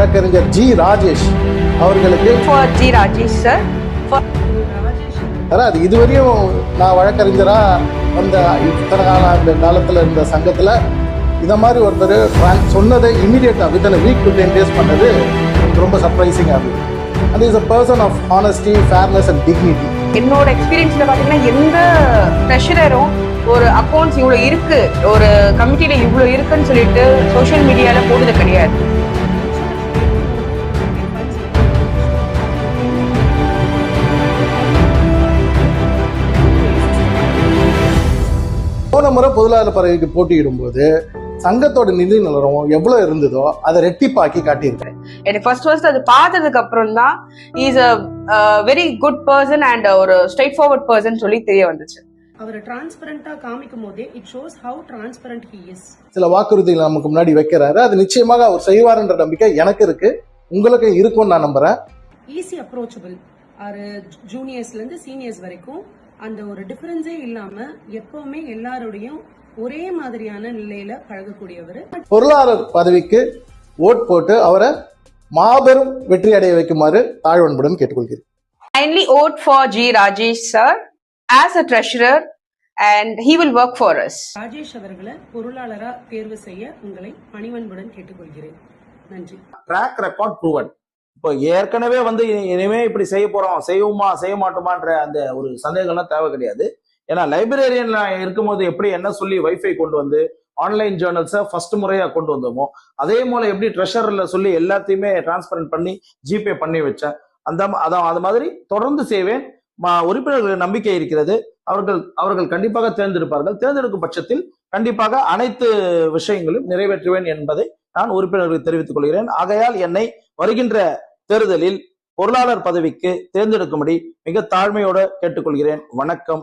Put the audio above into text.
வழக்கறிஞர் ஜி ராஜேஷ் அவர்களுக்கு G Rajesh sir அது இதுவரையும் நான் வழக்கறிஞரா வந்த இத்தனை காலத்துல இருந்த சங்கத்துல இத மாதிரி ஒருத்தர் சொன்னதை இமீடியட்டா வித்தின் வீக் டு 10 days பண்ணது ரொம்ப சர்ப்ரைசிங்கா இருந்தது. And is a person of honesty, fairness and dignity. என்னோட எக்ஸ்பீரியன்ஸ்ல பாத்தீங்கன்னா எந்த ப்ரெஷரரும் ஒரு அக்கௌண்ட்ஸ் இவ்வளவு இருக்கு, ஒரு கமிட்டியில இவ்வளவு இருக்குன்னு சொல்லிட்டு சோசியல் மீடியால போடுறது கிடையாது. போன முறை பொதுளாதார பதவிக்கு போட்டியிடும் போது சங்கத்தோட நிதி நிலவரம் எவ்வளவு இருந்ததோ அதை ரெட்டிப்பாக்கி காட்டியிருக்கேன். எனக்கு ஃபர்ஸ்ட் அது பார்த்ததுக்கு அப்புறம் தான் is a very good person and ஒரு ஸ்ட்ரெயிட் ஃபார்வர்ட் பர்சன் சொல்லி தெரிய வந்துச்சு. அவர் டிரான்ஸ்பரண்டா காமிக்கும் போதே it shows how transparent he is. சில வாக்குறுதிகள் நமக்கு முன்னாடி வைக்கிறாரு, அது நிச்சயமாக அவர் செய்வார்ன்ற நம்பிக்கை எனக்கு இருக்கு, உங்களுக்கு இருக்கும்னு நான் நம்புறேன். ஈஸி அப்ரோச்சபிள், ஒரு ஜூனியர்ஸ்ல இருந்து சீனியர்ஸ் வரைக்கும் அந்த ஒரு டிஃபரன்ஸே இல்லாம எப்பவுமே எல்லாரோடையும் ஒரே மாதிரியான நிலையில பழகக்கூடியவர். பொருளாதார பதவிக்கு ஓட் போட்டு அவரை மாபெரும் வெற்றி அடைய வைக்குமாறு தாழ்வன்புடன் கேட்டுக்கொள்கிறேன். Kindly vote for G. Rajesh sir as a treasurer and he will work for us. Rajesh அவர்களை பொருளாளரா தேர்வு செய்ய உங்களை பணிவன்புடன் கேட்டுக்கொள்கிறேன். நன்றி. Track record proven. இப்போ ஏற்கனவே இனிமே இப்படி செய்ய போறோம், செய்வோமா செய்ய மாட்டோமான்ற அந்த ஒரு சந்தேகம்லாம் தேவை கிடையாது. ஏன்னா லைப்ரரியன்ல இருக்கும்போது எப்படி என்ன சொல்லி வைஃபை கொண்டு வந்து ஆன்லைன் ஜேர்னல்ஸை ஃபர்ஸ்ட் முறையா கொண்டு வந்தோமோ அதே போல எப்படி ட்ரெஷர்ல சொல்லி எல்லாத்தையுமே டிரான்ஸ்பரண்ட் பண்ணி ஜிபே பண்ணி வச்சேன். அது மாதிரி தொடர்ந்து செய்வேன். உறுப்பினர்களுக்கு நம்பிக்கை இருக்கிறது. அவர்கள் கண்டிப்பாக தேர்ந்தெடுப்பார்கள். தேர்ந்தெடுக்கும் பட்சத்தில் கண்டிப்பாக அனைத்து விஷயங்களும் நிறைவேற்றுவேன் என்பதை நான் உறுப்பினர்களுக்கு தெரிவித்துக் கொள்கிறேன். ஆகையால் என்னை வருகின்ற தேர்தலில் பொருளாளர் பதவிக்கு தேர்ந்தெடுக்கும்படி மிக தாழ்மையோடு கேட்டுக்கொள்கிறேன். வணக்கம்.